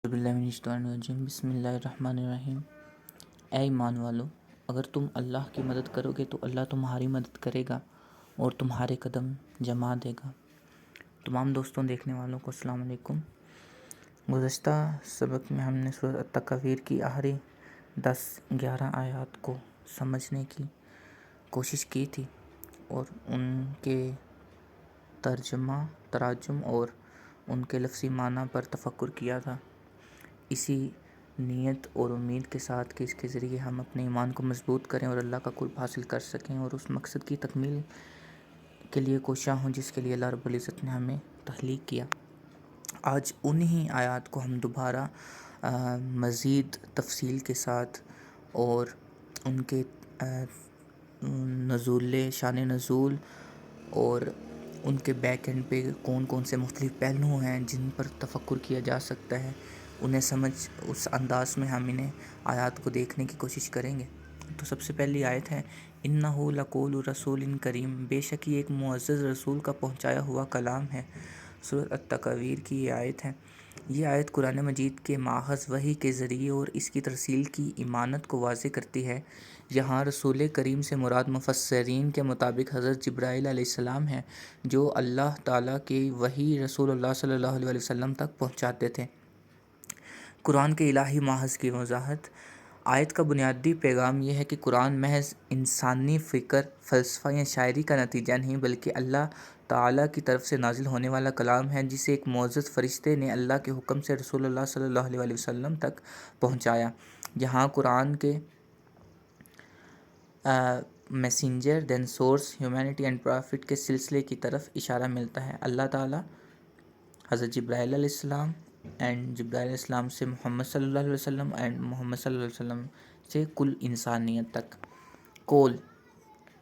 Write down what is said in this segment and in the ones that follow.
بسم اللہ الرحمن الرحیم۔ اے ایمان والو، اگر تم اللہ کی مدد کرو گے تو اللہ تمہاری مدد کرے گا اور تمہارے قدم جما دے گا۔ تمام دوستوں دیکھنے والوں کو السلام علیکم۔ گزشتہ سبق میں ہم نے سورۃ التکویر کی آخری 10-11 آیات کو سمجھنے کی کوشش کی تھی اور ان کے تراجم اور ان کے لفظی معنی پر تفکر کیا تھا، اسی نیت اور امید کے ساتھ کہ اس کے ذریعے ہم اپنے ایمان کو مضبوط کریں اور اللہ کا قرب حاصل کر سکیں اور اس مقصد کی تکمیل کے لیے کوشاں ہوں جس کے لیے اللہ رب العزت نے ہمیں تخلیق کیا۔ آج انہی آیات کو ہم دوبارہ مزید تفصیل کے ساتھ اور ان کے شان نزول اور ان کے بیک اینڈ پہ کون کون سے مختلف پہلو ہیں جن پر تفکر کیا جا سکتا ہے، انہیں سمجھ اس انداز میں ہم انہیں آیات کو دیکھنے کی کوشش کریں گے۔ تو سب سے پہلی آیت ہے اِنَّهُ لَقَوْلُ رَسُولٍ کریم، بے شک یہ ایک معزز رسول کا پہنچایا ہوا کلام ہے۔ سورۃ التکویر کی یہ آیت ہے۔ یہ آیت قرآن مجید کے ماخذ وحی کے ذریعے اور اس کی ترسیل کی امانت کو واضح کرتی ہے۔ یہاں رسول کریم سے مراد مفسرین کے مطابق حضرت جبرائیل علیہ السلام ہیں، جو اللہ تعالیٰ کی وحی رسول اللہ صلی اللہ علیہ وسلم تک پہنچاتے تھے۔ قرآن کے الہی ماخذ کی وضاحت۔ آیت کا بنیادی پیغام یہ ہے کہ قرآن محض انسانی فکر، فلسفہ یا شاعری کا نتیجہ نہیں بلکہ اللہ تعالیٰ کی طرف سے نازل ہونے والا کلام ہے، جسے ایک معزز فرشتے نے اللہ کے حکم سے رسول اللہ صلی اللہ علیہ وسلم تک پہنچایا۔ یہاں قرآن کے میسنجر دین سورس ہیومینٹی اینڈ پرافٹ کے سلسلے کی طرف اشارہ ملتا ہے۔ اللہ تعالیٰ حضرت جبرائیل علیہ السلام اینڈ جبرائیل علیہ السلام سے محمد صلی اللہ علیہ وسلم اینڈ محمد صلی اللہ علیہ وسلم سے کل انسانیت تک۔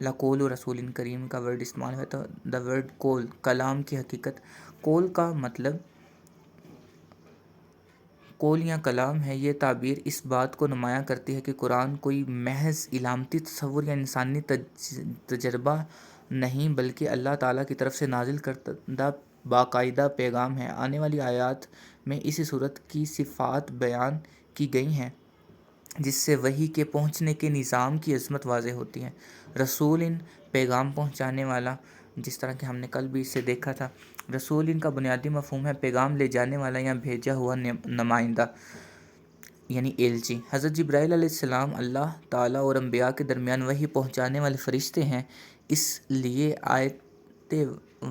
لقول رسول کریم کا ورڈ استعمال ہے تو دا ورڈ قول، کلام کی حقیقت۔ قول کا مطلب قول یا کلام ہے۔ یہ تعبیر اس بات کو نمایاں کرتی ہے کہ قرآن کوئی محض علامتی تصور یا انسانی تجربہ نہیں بلکہ اللہ تعالیٰ کی طرف سے نازل کردہ باقاعدہ پیغام ہے۔ آنے والی آیات میں اسی صورت کی صفات بیان کی گئی ہیں جس سے وحی کے پہنچنے کے نظام کی عظمت واضح ہوتی ہے۔ رسول پیغام پہنچانے والا، جس طرح کہ ہم نے کل بھی اسے دیکھا تھا۔ رسول کا بنیادی مفہوم ہے پیغام لے جانے والا یا بھیجا ہوا نمائندہ، یعنی ایلچی۔ حضرت جبرائیل علیہ السلام اللہ تعالیٰ اور انبیاء کے درمیان وحی پہنچانے والے فرشتے ہیں، اس لیے آیت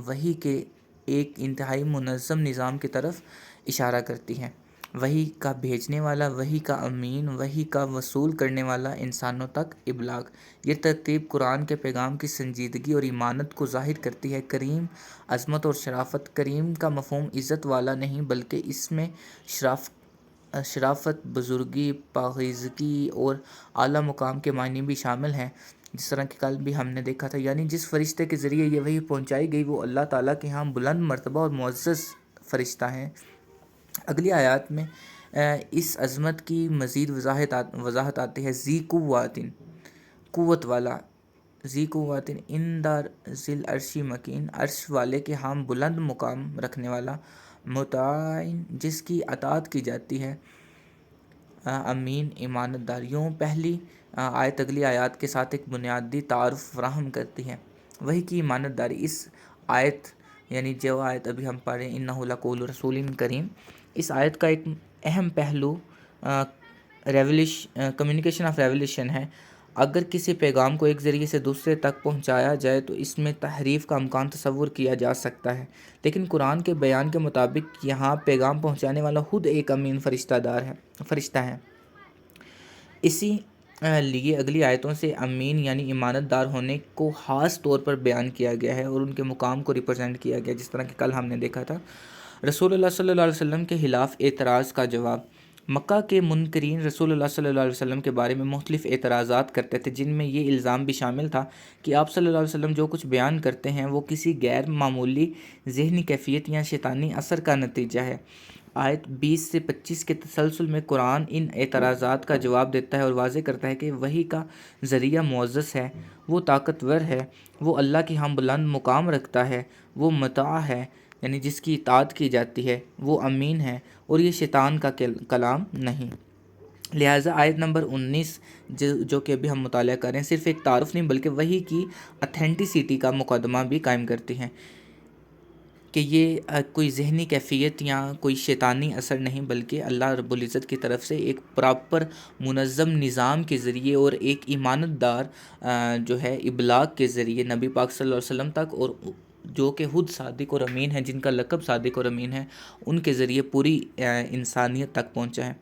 وحی کے ایک انتہائی منظم نظام کی طرف اشارہ کرتی ہے۔ وحی کا بھیجنے والا، وحی کا امین، وحی کا وصول کرنے والا، انسانوں تک ابلاغ۔ یہ ترتیب قرآن کے پیغام کی سنجیدگی اور امانت کو ظاہر کرتی ہے۔ کریم، عظمت اور شرافت۔ کریم کا مفہوم عزت والا نہیں بلکہ اس میں شرافت، بزرگی، پاکیزگی اور اعلیٰ مقام کے معنی بھی شامل ہیں، جس طرح کہ کل بھی ہم نے دیکھا تھا۔ یعنی جس فرشتے کے ذریعے یہ وحی پہنچائی گئی وہ اللہ تعالیٰ کے ہاں بلند مرتبہ اور معزز فرشتہ ہیں۔ اگلی آیات میں اس عظمت کی مزید وضاحت آتی ہے۔ ذی قوۃ، قوت والا۔ ذی قوۃ عند ذی العرش مکین، عرش والے کے ہاں بلند مقام رکھنے والا۔ مطاع، جس کی اطاعت کی جاتی ہے۔ امین، امانت دار۔ یوں پہلی آیت اگلی آیات کے ساتھ ایک بنیادی تعارف فراہم کرتی ہے۔ وحی کی امانت داری۔ اس آیت یعنی جو آیت ابھی ہم پڑھ رہے ہیں اِنَّهُ لَقَوْلُ رَسُولٍ کریم، اس آیت کا ایک اہم پہلو کمیونیکیشن آف ریولیشن ہے۔ اگر کسی پیغام کو ایک ذریعے سے دوسرے تک پہنچایا جائے تو اس میں تحریف کا امکان تصور کیا جا سکتا ہے، لیکن قرآن کے بیان کے مطابق یہاں پیغام پہنچانے والا خود ایک امین فرشتہ ہے۔ اسی لیے اگلی آیتوں سے امین یعنی امانت دار ہونے کو خاص طور پر بیان کیا گیا ہے اور ان کے مقام کو ریپرزینٹ کیا گیا، جس طرح کہ کل ہم نے دیکھا تھا۔ رسول اللہ صلی اللہ علیہ وسلم کے خلاف اعتراض کا جواب۔ مکہ کے منکرین رسول اللہ صلی اللہ علیہ وسلم کے بارے میں مختلف اعتراضات کرتے تھے، جن میں یہ الزام بھی شامل تھا کہ آپ صلی اللہ علیہ وسلم جو کچھ بیان کرتے ہیں وہ کسی غیر معمولی ذہنی کیفیت یا شیطانی اثر کا نتیجہ ہے۔ آیت 20 سے 25 کے تسلسل میں قرآن ان اعتراضات کا جواب دیتا ہے اور واضح کرتا ہے کہ وحی کا ذریعہ معزز ہے، وہ طاقتور ہے، وہ اللہ کے ہاں بلند مقام رکھتا ہے، وہ مطاع ہے، یعنی جس کی اطاعت کی جاتی ہے وہ امین ہے اور یہ شیطان کا کلام نہیں۔ لہٰذا آیت نمبر 19 جو کہ ابھی ہم مطالعہ کر رہے ہیں صرف ایک تعارف نہیں بلکہ وحی کی اتھینٹیسٹی کا مقدمہ بھی قائم کرتی ہیں کہ یہ کوئی ذہنی کیفیت یا کوئی شیطانی اثر نہیں بلکہ اللہ رب العزت کی طرف سے ایک پراپر منظم نظام کے ذریعے اور ایک ایمانت دار جو ہے ابلاغ کے ذریعے نبی پاک صلی اللہ علیہ وسلم تک، اور جو کہ خود صادق اور امین ہیں، جن کا لقب صادق اور امین ہے، ان کے ذریعے پوری انسانیت تک پہنچا ہے۔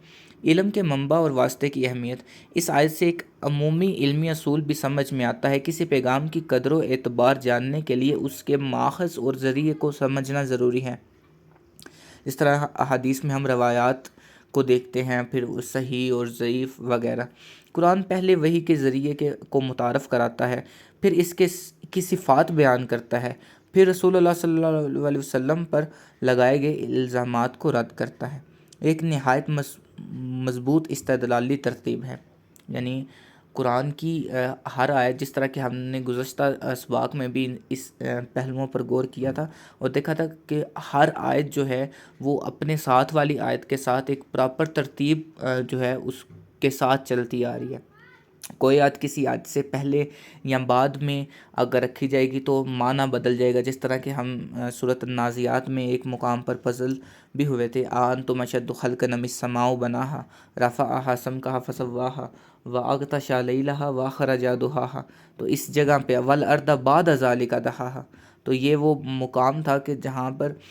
علم کے منبع اور واسطے کی اہمیت۔ اس آیت سے ایک عمومی علمی اصول بھی سمجھ میں آتا ہے۔ کسی پیغام کی قدر و اعتبار جاننے کے لیے اس کے ماخذ اور ذریعے کو سمجھنا ضروری ہے۔ اس طرح احادیث میں ہم روایات کو دیکھتے ہیں، پھر صحیح اور ضعیف وغیرہ۔ قرآن پہلے وحی کے ذریعے کو متعارف کراتا ہے، پھر اس کی صفات بیان کرتا ہے، پھر رسول اللہ صلی اللہ علیہ وسلم پر لگائے گئے الزامات کو رد کرتا ہے۔ ایک نہایت مضبوط استدلالی ترتیب ہے، یعنی قرآن کی ہر آیت، جس طرح کہ ہم نے گزشتہ اسباق میں بھی اس پہلوؤں پر غور کیا تھا اور دیکھا تھا کہ ہر آیت جو ہے وہ اپنے ساتھ والی آیت کے ساتھ ایک پراپر ترتیب جو ہے اس کے ساتھ چلتی آ رہی ہے۔ کوئی آیت کسی آیت سے پہلے یا بعد میں اگر رکھی جائے گی تو معنی بدل جائے گا، جس طرح کہ ہم سورۃ النازعات میں ایک مقام پر پزل بھی ہوئے تھے۔ انتم اشد خلقا ام السماء بناها رفعها سمكها فسواها واغطش لیلها واخرج ضحاها، تو اس جگہ پہ والارض بعد ذلك دحاها، تو یہ وہ مقام تھا کہ جہاں پر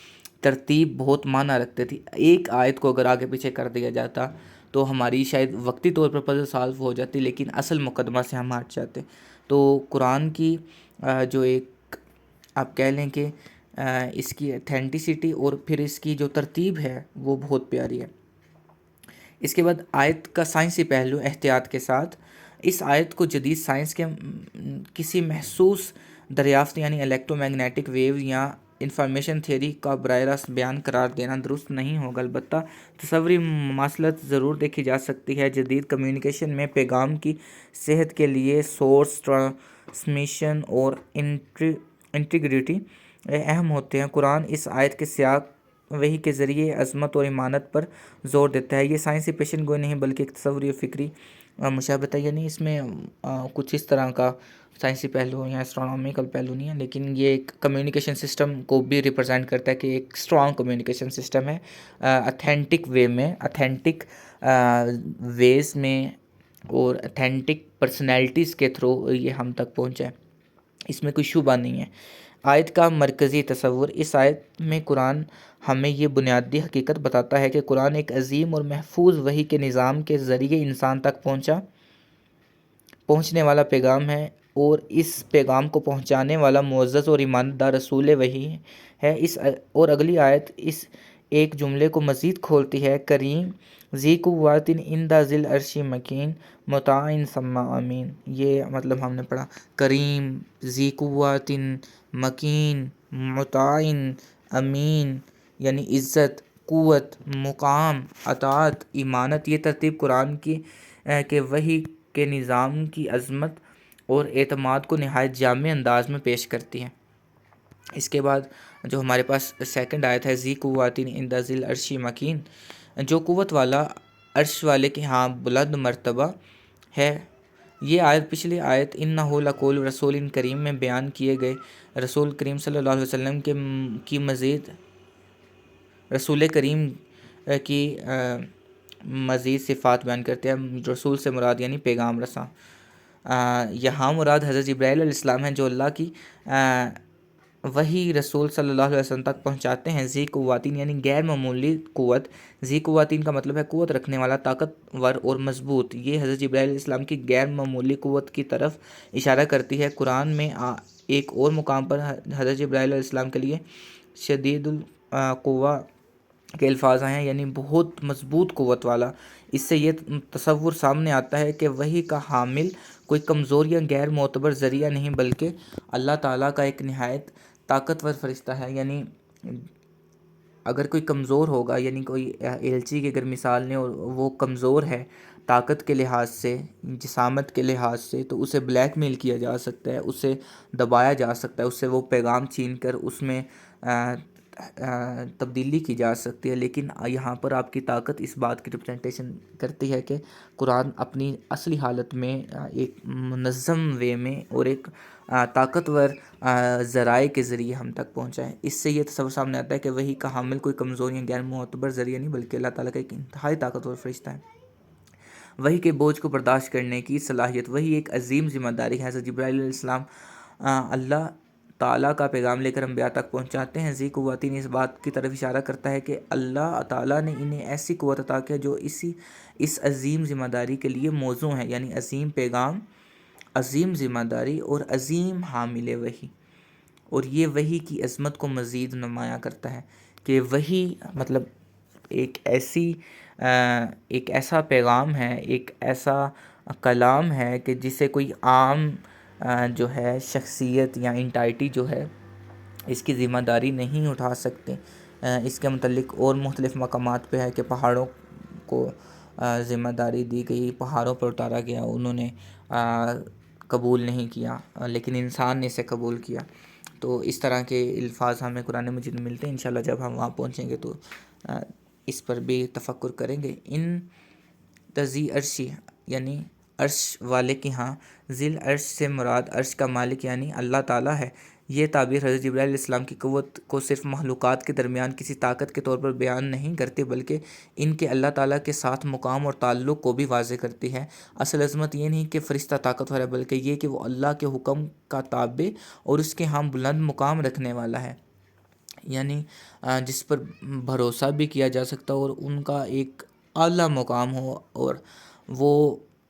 ترتیب بہت معنی رکھتے تھی۔ ایک آیت کو اگر آگے پیچھے کر دیا جاتا تو ہماری شاید وقتی طور پر پزل سالو ہو جاتی، لیکن اصل مقدمہ سے ہم ہٹ جاتے۔ تو قرآن کی جو ایک آپ کہہ لیں کہ اس کی اتھینٹیسٹی اور پھر اس کی جو ترتیب ہے وہ بہت پیاری ہے۔ اس کے بعد آیت کا سائنسی پہلو احتیاط کے ساتھ۔ اس آیت کو جدید سائنس کے کسی محسوس دریافت یعنی الیکٹرو میگنیٹک ویو یا انفارمیشن تھیوری کا براہ راست بیان قرار دینا درست نہیں ہوگا، البتہ تصوری مماثلت ضرور دیکھی جا سکتی ہے۔ جدید کمیونیکیشن میں پیغام کی صحت کے لیے سورس، ٹرانسمیشن اور انٹیگریٹی اہم ہوتے ہیں۔ قرآن اس آیت کے سیاق وحی کے ذریعے عظمت اور ایمانت پر زور دیتا ہے۔ یہ سائنسی پیشن گوئی نہیں بلکہ ایک تصوری اور فکری مشابہت ہے، یعنی اس میں کچھ اس طرح کا سائنسی پہلو یا اسٹرونومیکل پہلو نہیں ہے، لیکن یہ ایک کمیونیکیشن سسٹم کو بھی ریپرزینٹ کرتا ہے کہ ایک اسٹرانگ کمیونیکیشن سسٹم ہے، اتھینٹک وے میں، اتھینٹک ویز میں اور اتھینٹک پرسنالٹیز کے تھرو یہ ہم تک پہنچا ہے، اس میں کوئی شبہ نہیں ہے۔ آیت کا مرکزی تصور۔ اس آیت میں قرآن ہمیں یہ بنیادی حقیقت بتاتا ہے کہ قرآن ایک عظیم اور محفوظ وحی کے نظام کے ذریعے انسان تک پہنچنے والا پیغام ہے، اور اس پیغام کو پہنچانے والا معزز اور ایمانت دار رسول وحی ہے۔ اور اگلی آیت اس ایک جملے کو مزید کھولتی ہے، کریم ذی قوت عند ذی العرش مکین مطاع ثم امین۔ یہ مطلب ہم نے پڑھا، کریم ذی قوت مکین مطاع امین، یعنی عزت، قوت، مقام، اطاعت، ایمانت۔ یہ ترتیب قرآن کی کہ وحی کے نظام کی عظمت اور اعتماد کو نہایت جامع انداز میں پیش کرتی ہے۔ اس کے بعد جو ہمارے پاس سیکنڈ آیت ہے، ذی قوت عند ذی العرش مکین، جو قوت والا عرش والے کے ہاں بلند مرتبہ ہے۔ یہ آیت پچھلی آیت انہ لقول رسول کریم میں بیان کیے گئے رسول کریم صلی اللہ علیہ وسلم کی مزید رسول کریم کی مزید صفات بیان کرتے ہیں۔ رسول سے مراد یعنی پیغام رساں۔ یہاں مراد حضرت جبرائیل علیہ السلام ہیں جو اللہ کی وحی رسول صلی اللہ علیہ وسلم تک پہنچاتے ہیں۔ ذی قوتین یعنی غیر معمولی قوت، ذی قوتین کا مطلب ہے قوت رکھنے والا، طاقتور اور مضبوط۔ یہ حضرت جبرائیل علیہ السلام کی غیر معمولی قوت کی طرف اشارہ کرتی ہے۔ قرآن میں ایک اور مقام پر حضرت جبرائیل علیہ السلام کے لیے شدید القوہ کے الفاظ آئے ہیں، یعنی بہت مضبوط قوت والا۔ اس سے یہ تصور سامنے آتا ہے کہ وحی کا حامل کوئی کمزور یا غیر معتبر ذریعہ نہیں بلکہ اللہ تعالیٰ کا ایک نہایت طاقتور فرشتہ ہے۔ یعنی اگر کوئی کمزور ہوگا، یعنی کوئی ایلچی کی اگر مثال لیں اور وہ کمزور ہے طاقت کے لحاظ سے، جسامت کے لحاظ سے، تو اسے بلیک میل کیا جا سکتا ہے، اسے دبایا جا سکتا ہے، اس سے وہ پیغام چھین کر اس میں تبدیلی کی جا سکتی ہے، لیکن یہاں پر آپ کی طاقت اس بات کی ریپرزنٹیشن کرتی ہے کہ قرآن اپنی اصلی حالت میں ایک منظم وے میں اور ایک طاقتور ذرائع کے ذریعے ہم تک پہنچا ہے۔ اس سے یہ تصور سامنے آتا ہے کہ وحی کا حامل کوئی کمزور یا غیر معتبر ذریعہ نہیں، بلکہ اللہ تعالیٰ کا ایک انتہائی طاقتور فرشتہ ہے۔ وحی کے بوجھ کو برداشت کرنے کی صلاحیت، وہی ایک عظیم ذمہ داری ہے۔ حضرت جبرائیل علیہ السلام اللہ تعالیٰ کا پیغام لے کر انبیاء تک پہنچاتے ہیں۔ ذی قوتین اس بات کی طرف اشارہ کرتا ہے کہ اللہ تعالیٰ نے انہیں ایسی قوت عطا کی جو اس عظیم ذمہ داری کے لیے موزوں ہے، یعنی عظیم پیغام، عظیم ذمہ داری اور عظیم حامل وحی۔ اور یہ وحی کی عظمت کو مزید نمایاں کرتا ہے کہ وحی مطلب ایک ایسا پیغام ہے، ایک ایسا کلام ہے کہ جسے کوئی عام جو ہے شخصیت یا انٹائٹی جو ہے اس کی ذمہ داری نہیں اٹھا سکتے۔ اس کے متعلق اور مختلف مقامات پہ ہے کہ پہاڑوں کو ذمہ داری دی گئی، پہاڑوں پر اتارا گیا، انہوں نے قبول نہیں کیا، لیکن انسان نے اسے قبول کیا۔ تو اس طرح کے الفاظ ہمیں قرآن مجید میں ملتے ہیں۔ انشاءاللہ جب ہم وہاں پہنچیں گے تو اس پر بھی تفکر کریں گے۔ ان تزی عرشی یعنی عرش والے کے ہاں، ذیل عرش سے مراد عرش کا مالک یعنی اللہ تعالیٰ ہے۔ یہ تعبیر حضرت جبرائیل علیہ السلام کی قوت کو صرف مخلوقات کے درمیان کسی طاقت کے طور پر بیان نہیں کرتی، بلکہ ان کے اللہ تعالیٰ کے ساتھ مقام اور تعلق کو بھی واضح کرتی ہے۔ اصل عظمت یہ نہیں کہ فرشتہ طاقتور ہے، بلکہ یہ کہ وہ اللہ کے حکم کا تابع اور اس کے ہاں بلند مقام رکھنے والا ہے، یعنی جس پر بھروسہ بھی کیا جا سکتا اور ان کا ایک اعلیٰ مقام ہو، اور وہ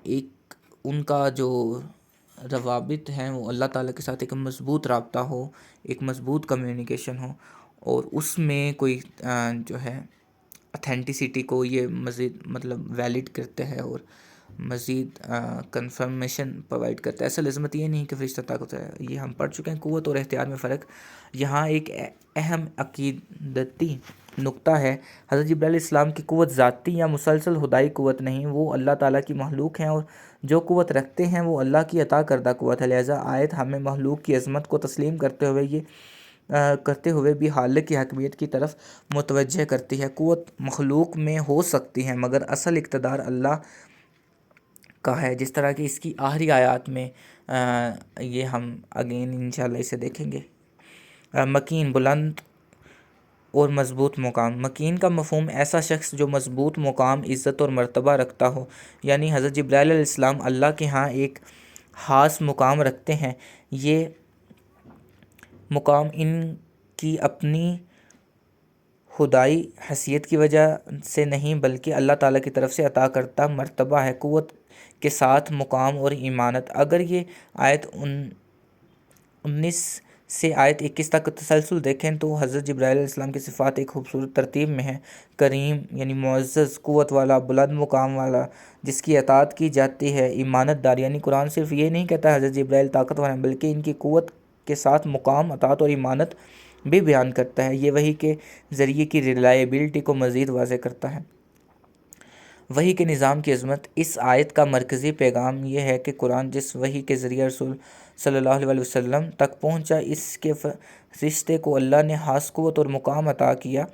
ایک ان کا جو روابط ہیں وہ اللہ تعالیٰ کے ساتھ ایک مضبوط رابطہ ہو، ایک مضبوط کمیونیکیشن ہو، اور اس میں کوئی جو ہے اتھینٹیسٹی کو یہ مزید مطلب ویلڈ کرتے ہیں اور مزید کنفرمیشن پرووائڈ کرتا ہے۔ اصل عظمت یہ نہیں کہ فرشتہ طاقت ہے، یہ ہم پڑھ چکے ہیں۔ قوت اور اختیار میں فرق، یہاں ایک اہم عقیدتی نقطہ ہے۔ حضرت جبرائیل علیہ السلام کی قوت ذاتی یا مسلسل خدائی قوت نہیں، وہ اللہ تعالیٰ کی مخلوق ہیں، اور جو قوت رکھتے ہیں وہ اللہ کی عطا کردہ قوت ہے۔ لہٰذا آیت ہمیں مخلوق کی عظمت کو تسلیم کرتے ہوئے بھی خالق کی حکمیت کی طرف متوجہ کرتی ہے۔ قوت مخلوق میں ہو سکتی ہے مگر اصل اقتدار اللہ کا ہے، جس طرح کہ اس کی آخری آیات میں یہ ہم اگین انشاءاللہ اسے دیکھیں گے۔ مکین، بلند اور مضبوط مقام۔ مکین کا مفہوم ایسا شخص جو مضبوط مقام، عزت اور مرتبہ رکھتا ہو، یعنی حضرت جبرائیل علیہ السلام اللہ کے ہاں ایک خاص مقام رکھتے ہیں۔ یہ مقام ان کی اپنی خدائی حیثیت کی وجہ سے نہیں بلکہ اللہ تعالیٰ کی طرف سے عطا کردہ مرتبہ ہے۔ قوت کے ساتھ مقام اور ایمانت، اگر یہ آیت 19 سے آیت 21 تک تسلسل دیکھیں تو حضرت جبرائیل علیہ السلام کی صفات ایک خوبصورت ترتیب میں ہیں۔ کریم یعنی معزز، قوت والا، بلند مقام والا، جس کی اطاعت کی جاتی ہے، ایمانت دار، یعنی قرآن صرف یہ نہیں کہتا حضرت جبرائیل طاقتور ہیں، بلکہ ان کی قوت کے ساتھ مقام، اطاعت اور ایمانت بھی بیان کرتا ہے۔ یہ وحی کے ذریعے کی ریلائبلٹی کو مزید واضح کرتا ہے۔ وحی کے نظام کی عظمت، اس آیت کا مرکزی پیغام یہ ہے کہ قرآن جس وحی کے ذریعے رسول صلی اللہ علیہ وسلم تک پہنچا، اس کے فرشتے کو اللہ نے خاص قوت اور مقام عطا کیا۔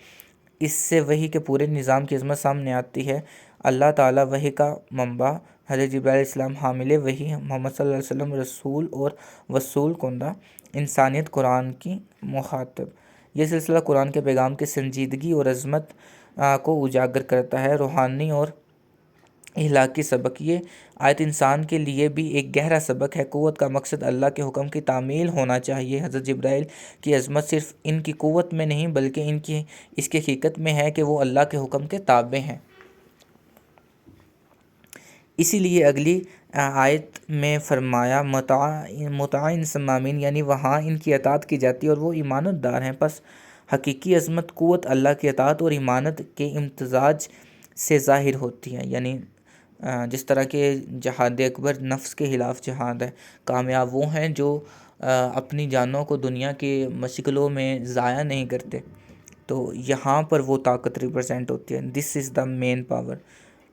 اس سے وحی کے پورے نظام کی عظمت سامنے آتی ہے۔ اللہ تعالیٰ وحی کا منبع، حضرت جبرائیل علیہ السلام حامل وحی، محمد صلی اللہ علیہ وسلم رسول اور وصول کنندہ، انسانیت قرآن کی مخاطب۔ یہ سلسلہ قرآن کے پیغام کی سنجیدگی اور عظمت کو اجاگر کرتا ہے۔ روحانی اور اخلاقی سبق، یہ آیت انسان کے لیے بھی ایک گہرا سبق ہے۔ قوت کا مقصد اللہ کے حکم کی تعمیل ہونا چاہیے۔ حضرت جبرائیل کی عظمت صرف ان کی قوت میں نہیں بلکہ اس کی حقیقت میں ہے کہ وہ اللہ کے حکم کے تابع ہیں۔ اسی لیے اگلی آیت میں فرمایا مطاعن ثم امین، یعنی وہاں ان کی اطاعت کی جاتی ہے اور وہ ایمانت دار ہیں۔ پس حقیقی عظمت قوت اللہ کی اطاعت اور ایمانت کے امتزاج سے ظاہر ہوتی ہے، یعنی جس طرح کہ جہاد اکبر نفس کے خلاف جہاد ہے۔ کامیاب وہ ہیں جو اپنی جانوں کو دنیا کے مشغلوں میں ضائع نہیں کرتے، تو یہاں پر وہ طاقت ریپرزینٹ ہوتی ہے۔ دس از دا مین پاور۔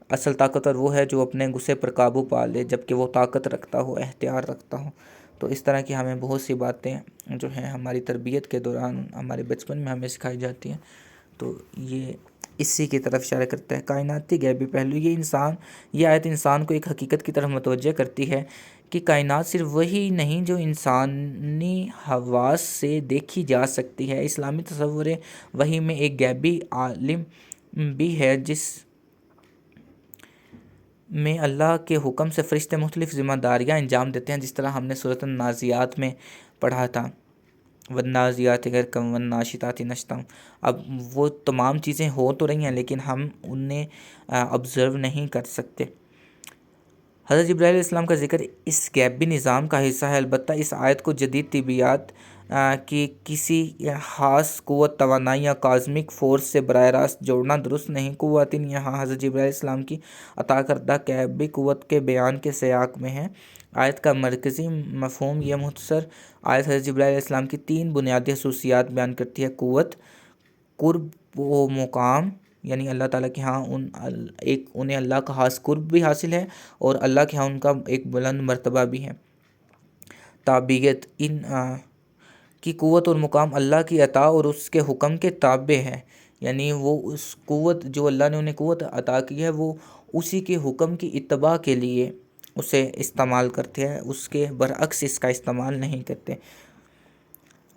اصل طاقتور وہ ہے جو اپنے غصے پر قابو پا لے، جبکہ وہ طاقت رکھتا ہو، اختیار رکھتا ہو۔ تو اس طرح کی ہمیں بہت سی باتیں جو ہیں ہماری تربیت کے دوران ہمارے بچپن میں ہمیں سکھائی جاتی ہیں. تو یہ اسی کی طرف اشارہ کرتا ہے. کائناتی غیبی پہلو. یہ آیت انسان کو ایک حقیقت کی طرف متوجہ کرتی ہے کہ کائنات صرف وہی نہیں جو انسانی حواس سے دیکھی جا سکتی ہے. اسلامی تصور وحی میں ایک غیبی عالم بھی ہے جس میں اللہ کے حکم سے فرشتے مختلف ذمہ داریاں انجام دیتے ہیں، جس طرح ہم نے سورۃ النازعات میں پڑھا تھا، والنازعات غرقا والناشطات نشطا. اب وہ تمام چیزیں ہو تو رہی ہیں لیکن ہم انہیں آبزرو نہیں کر سکتے. حضرت جبرائیل علیہ السلام کا ذکر اس غیبی نظام کا حصہ ہے. البتہ اس آیت کو جدید طبیعیات کی کسی خاص قوت، توانائی یا کازمک فورس سے براہ راست جوڑنا درست نہیں. قوتین یہاں حضرت جبرائیل علیہ السلام کی عطا کردہ غیبی قوت کے بیان کے سیاق میں ہے. آیت کا مرکزی مفہوم. یہ مختصر آیت حضرت جبرائیل علیہ السلام کی 3 بنیادی خصوصیات بیان کرتی ہے: قوت، قرب و مقام، یعنی اللہ تعالیٰ کے ہاں انہیں اللہ کا خاص قرب بھی حاصل ہے اور اللہ کے ہاں ان کا ایک بلند مرتبہ بھی ہے. تابعیت. ان کی قوت اور مقام اللہ کی عطا اور اس کے حکم کے تابع ہے، یعنی وہ اس قوت جو اللہ نے انہیں قوت عطا کی ہے وہ اسی کے حکم کی اتباع کے لیے اسے استعمال کرتے ہیں، اس کے برعکس اس کا استعمال نہیں کرتے.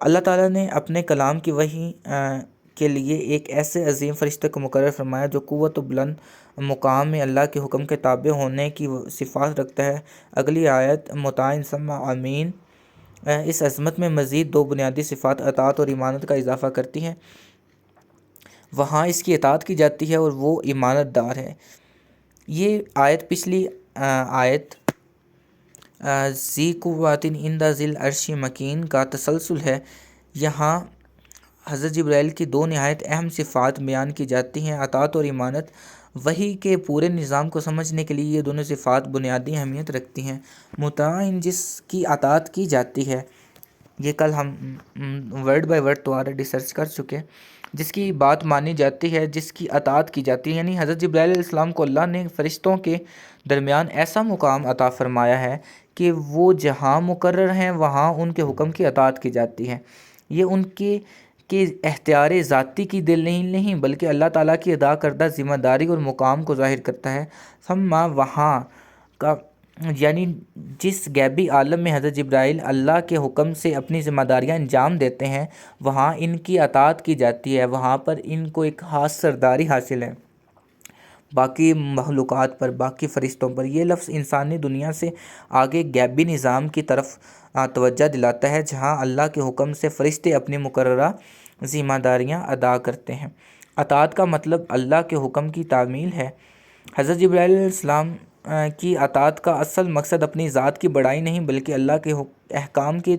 اللہ تعالیٰ نے اپنے کلام کی وحی کے لیے ایک ایسے عظیم فرشتے کو مقرر فرمایا جو قوت و بلند مقام میں اللہ کے حکم کے تابع ہونے کی صفات رکھتا ہے. اگلی آیت مطاع ثم امین اس عظمت میں مزید 2 بنیادی صفات اطاعت اور امانت کا اضافہ کرتی ہیں. وہاں اس کی اطاعت کی جاتی ہے اور وہ امانت دار ہے. یہ آیت پچھلی آیت ذی قوۃ عند ذی العرش مکین کا تسلسل ہے. یہاں حضرت جبرائیل کی 2 نہایت اہم صفات بیان کی جاتی ہیں، اطاعت اور امانت. وحی کے پورے نظام کو سمجھنے کے لیے یہ دونوں صفات بنیادی اہمیت رکھتی ہیں. مطاع جس کی اطاعت کی جاتی ہے، یہ کل ہم ورڈ بائی ورڈ دوبارہ ریسرچ کر چکے، جس کی بات مانی جاتی ہے، جس کی اطاعت کی جاتی ہے. یعنی حضرت جبرائیل علیہ السلام کو اللہ نے فرشتوں کے درمیان ایسا مقام عطا فرمایا ہے کہ وہ جہاں مقرر ہیں وہاں ان کے حکم کی اطاعت کی جاتی ہے. یہ ان کے اختیار ذاتی کی دلیل نہیں بلکہ اللہ تعالیٰ کی ادا کردہ ذمہ داری اور مقام کو ظاہر کرتا ہے. ثم وہاں کا یعنی جس غیبی عالم میں حضرت جبرائیل اللہ کے حکم سے اپنی ذمہ داریاں انجام دیتے ہیں وہاں ان کی اطاعت کی جاتی ہے، وہاں پر ان کو ایک خاص سرداری حاصل ہے باقی مخلوقات پر، باقی فرشتوں پر. یہ لفظ انسانی دنیا سے آگے غیبی نظام کی طرف توجہ دلاتا ہے جہاں اللہ کے حکم سے فرشتے اپنی مقررہ ذمہ داریاں ادا کرتے ہیں. اطاعت کا مطلب اللہ کے حکم کی تعمیل ہے. حضرت جبرائیل علیہ السلام کی اطاعت کا اصل مقصد اپنی ذات کی بڑائی نہیں بلکہ اللہ کے احکام کی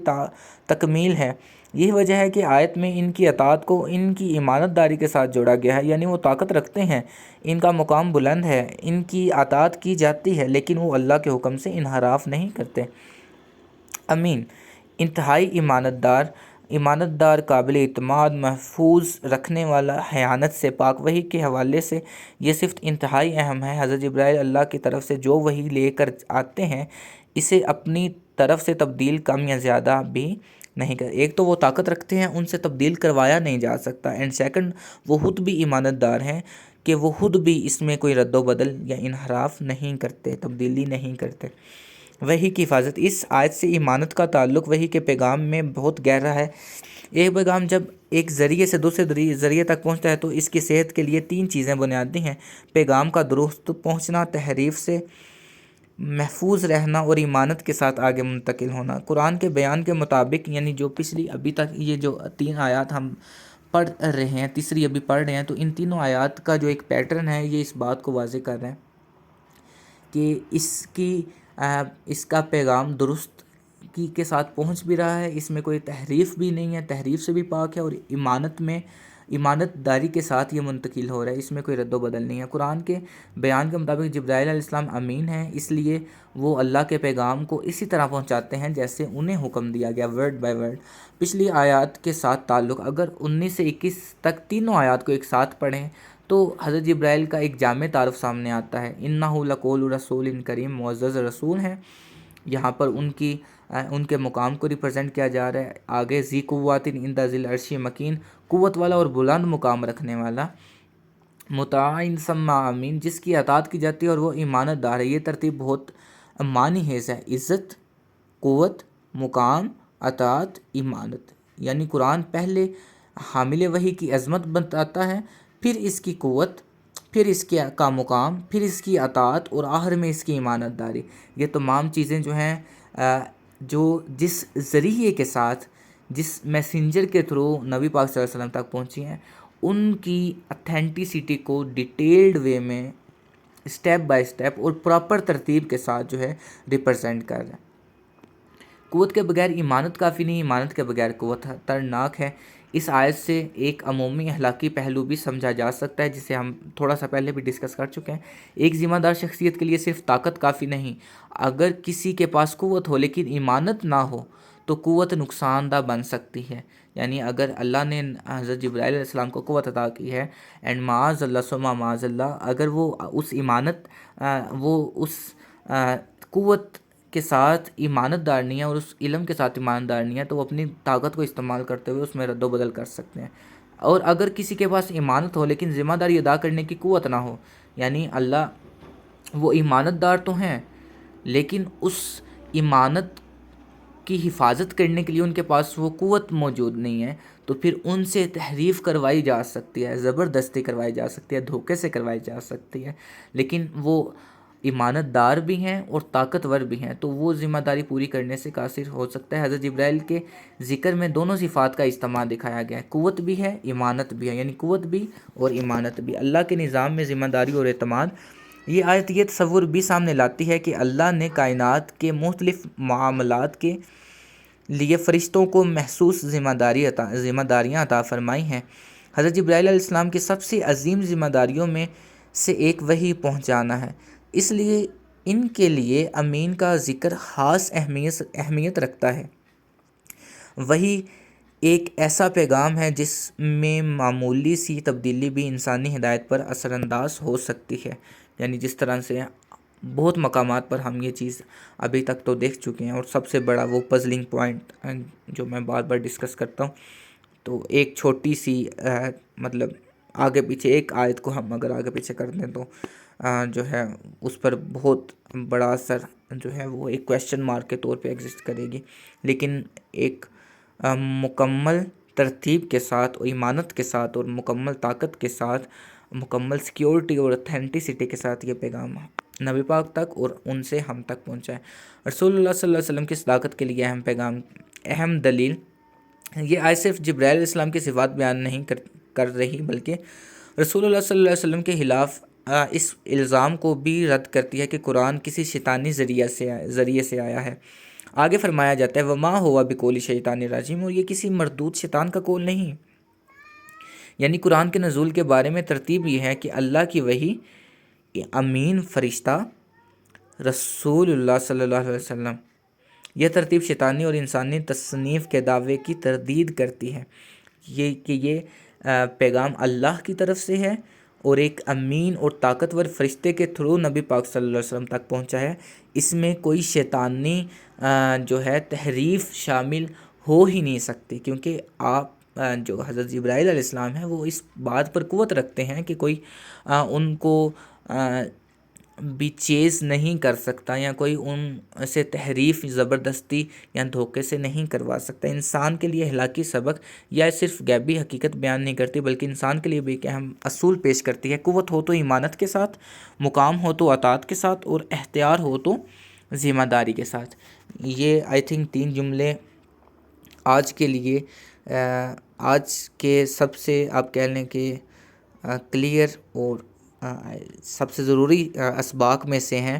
تکمیل ہے. یہی وجہ ہے کہ آیت میں ان کی اطاعت کو ان کی امانت داری کے ساتھ جوڑا گیا ہے. یعنی وہ طاقت رکھتے ہیں، ان کا مقام بلند ہے، ان کی اطاعت کی جاتی ہے لیکن وہ اللہ کے حکم سے انحراف نہیں کرتے. امین انتہائی امانت دار، قابل اعتماد، محفوظ رکھنے والا، خیانت سے پاک. وحی کے حوالے سے یہ صفت انتہائی اہم ہے. حضرت جبرائیل اللہ کی طرف سے جو وحی لے کر آتے ہیں اسے اپنی طرف سے تبدیل کم یا زیادہ بھی نہیں کرتے. ایک تو وہ طاقت رکھتے ہیں، ان سے تبدیل کروایا نہیں جا سکتا، اینڈ سیکنڈ وہ خود بھی امانت دار ہیں کہ وہ خود بھی اس میں کوئی رد و بدل یا انحراف نہیں کرتے، تبدیلی نہیں کرتے. وحی کی حفاظت. اس آیت سے امانت کا تعلق وحی کے پیغام میں بہت گہرا ہے. ایک پیغام جب ایک ذریعے سے دوسرے ذریعے تک پہنچتا ہے تو اس کی صحت کے لیے 3 چیزیں بنیادی ہیں: پیغام کا درست پہنچنا، تحریف سے محفوظ رہنا اور امانت کے ساتھ آگے منتقل ہونا. قرآن کے بیان کے مطابق، یعنی جو پچھلی ابھی تک یہ جو 3 آیات ہم پڑھ رہے ہیں، تیسری ابھی پڑھ رہے ہیں، تو ان تینوں آیات کا جو ایک پیٹرن ہے یہ اس بات کو واضح کر رہے ہیں کہ اس کا پیغام درست کے ساتھ پہنچ بھی رہا ہے، اس میں کوئی تحریف بھی نہیں ہے، تحریف سے بھی پاک ہے، اور امانت داری کے ساتھ یہ منتقل ہو رہا ہے، اس میں کوئی رد و بدل نہیں ہے. قرآن کے بیان کے مطابق جبرائیل علیہ السلام امین ہیں، اس لیے وہ اللہ کے پیغام کو اسی طرح پہنچاتے ہیں جیسے انہیں حکم دیا گیا، ورڈ بائی ورڈ. پچھلی آیات کے ساتھ تعلق. اگر 19 سے 21 تک تینوں آیات کو ایک ساتھ پڑھیں تو حضرت جبرائیل کا ایک جامع تعارف سامنے آتا ہے. انہ لقول رسول کریم، معزز رسول ہیں. یہاں پر ان کی ان کے مقام کو ریپرزینٹ کیا جا رہا ہے. آگے ذی قوت عند ذی العرش مکین، قوت والا اور بلند مقام رکھنے والا، مطاع ثم امین، جس کی اطاعت کی جاتی ہے اور وہ ایمانت دار ہے. یہ ترتیب بہت معنی خیز ہے. عزت، قوت، مقام، اطاعت، ایمانت. یعنی قرآن پہلے حامل وحی کی عظمت بتاتا ہے، پھر اس کی قوت، پھر اس کا مقام، پھر اس کی اطاعت اور آخر میں اس کی ایمانت داری. یہ تمام چیزیں جو ہیں جو جس ذریعے کے ساتھ، جس میسنجر کے تھرو نبی پاک صلی اللہ علیہ وسلم تک پہنچی ہیں، ان کی اتھینٹیسٹی کو ڈیٹیلڈ وے میں اسٹیپ بائی اسٹیپ اور پراپر ترتیب کے ساتھ جو ہے ریپرزینٹ کر رہا ہے. قوت کے بغیر ایمانت کافی نہیں، ایمانت کے بغیر قوت خطرناک ہے. اس آیت سے ایک عمومی اخلاقی پہلو بھی سمجھا جا سکتا ہے، جسے ہم تھوڑا سا پہلے بھی ڈسکس کر چکے ہیں. ایک ذمہ دار شخصیت کے لیے صرف طاقت کافی نہیں. اگر کسی کے پاس قوت ہو لیکن ایمانت نہ ہو تو قوت نقصان دہ بن سکتی ہے. یعنی اگر اللہ نے حضرت جبرائیل علیہ السلام کو قوت عطا کی ہے، اینڈ معاذ اللہ ثم معاذ اللہ، اگر وہ اس ایمانت وہ اس قوت کے ساتھ ایمانت دار نہیں ہے اور اس علم کے ساتھ ایمانت دار نہیں ہے، تو وہ اپنی طاقت کو استعمال کرتے ہوئے اس میں رد و بدل کر سکتے ہیں. اور اگر کسی کے پاس ایمانت ہو لیکن ذمہ داری ادا کرنے کی قوت نہ ہو، یعنی اللہ وہ ایمانت دار تو ہیں لیکن اس ایمانت کی حفاظت کرنے کے لیے ان کے پاس وہ قوت موجود نہیں ہے، تو پھر ان سے تحریف کروائی جا سکتی ہے، زبردستی کروائی جا سکتی ہے، دھوکے سے کروائی جا سکتی ہے. لیکن وہ ایمانت دار بھی ہیں اور طاقتور بھی ہیں، تو وہ ذمہ داری پوری کرنے سے قاصر ہو سکتا ہے. حضرت جبرائیل کے ذکر میں دونوں صفات کا استعمال دکھایا گیا ہے، قوت بھی ہے، ایمانت بھی ہے، یعنی قوت بھی اور ایمانت بھی. اللہ کے نظام میں ذمہ داری اور اعتماد. یہ آیت یہ تصور بھی سامنے لاتی ہے کہ اللہ نے کائنات کے مختلف معاملات کے لیے فرشتوں کو محسوس ذمہ داریاں عطا فرمائی ہیں. حضرت جبرائیل علیہ السلام کی سب سے عظیم ذمہ داریوں میں سے ایک وحی پہنچانا ہے، اس لیے ان کے لیے امین کا ذکر خاص اہمیت رکھتا ہے. وحی ایک ایسا پیغام ہے جس میں معمولی سی تبدیلی بھی انسانی ہدایت پر اثر انداز ہو سکتی ہے. یعنی جس طرح سے بہت مقامات پر ہم یہ چیز ابھی تک تو دیکھ چکے ہیں، اور سب سے بڑا وہ پزلنگ پوائنٹ جو میں بار بار ڈسکس کرتا ہوں، تو ایک چھوٹی سی مطلب آگے پیچھے ایک آیت کو ہم اگر آگے پیچھے کر دیں تو جو ہے اس پر بہت بڑا اثر جو ہے وہ ایک کویشچن مارک کے طور پہ ایگزسٹ کرے گی. لیکن ایک مکمل ترتیب کے ساتھ اور ایمانت کے ساتھ اور مکمل طاقت کے ساتھ، مکمل سیکیورٹی اور اتھینٹسٹی کے ساتھ یہ پیغام نبی پاک تک اور ان سے ہم تک پہنچا ہے. رسول اللہ صلی اللہ علیہ وسلم کی صداقت کے لیے اہم پیغام، اہم دلیل. یہ آیت صرف جبرائیل علیہ السلام کی صفات بیان نہیں کر رہی، بلکہ رسول اللہ صلی اللہ علیہ وسلم کے خلاف اس الزام کو بھی رد کرتی ہے کہ قرآن کسی شیطانی ذریعے سے آیا ہے. آگے فرمایا جاتا ہے وما ہوا بقول شیطان رجیم، اور یہ کسی مردود شیطان کا قول نہیں. یعنی قرآن کے نزول کے بارے میں ترتیب یہ ہے کہ اللہ کی وحی، امین فرشتہ، رسول اللہ صلی اللہ علیہ وسلم. یہ ترتیب شیطانی اور انسانی تصنیف کے دعوے کی تردید کرتی ہے یہ پیغام اللہ کی طرف سے ہے اور ایک امین اور طاقتور فرشتے کے تھرو نبی پاک صلی اللہ علیہ وسلم تک پہنچا ہے. اس میں کوئی شیطانی جو ہے تحریف شامل ہو ہی نہیں سکتی، کیونکہ آپ جو حضرت جبرائیل علیہ السلام ہیں وہ اس بات پر قوت رکھتے ہیں کہ کوئی ان کو بھی چیز نہیں کر سکتا، یا کوئی ان سے تحریف زبردستی یا دھوکے سے نہیں کروا سکتا. انسان کے لیے اخلاقی سبق یا صرف غیبی حقیقت بیان نہیں کرتی، بلکہ انسان کے لیے بھی ایک اہم اصول پیش کرتی ہے. قوت ہو تو ایمانت کے ساتھ، مقام ہو تو اطاعت کے ساتھ، اور اختیار ہو تو ذمہ داری کے ساتھ. یہ آئی تھنک 3 جملے آج کے لیے آج کے سب سے آپ کہہ لیں کہ کلیئر اور سب سے ضروری اسباق میں سے ہیں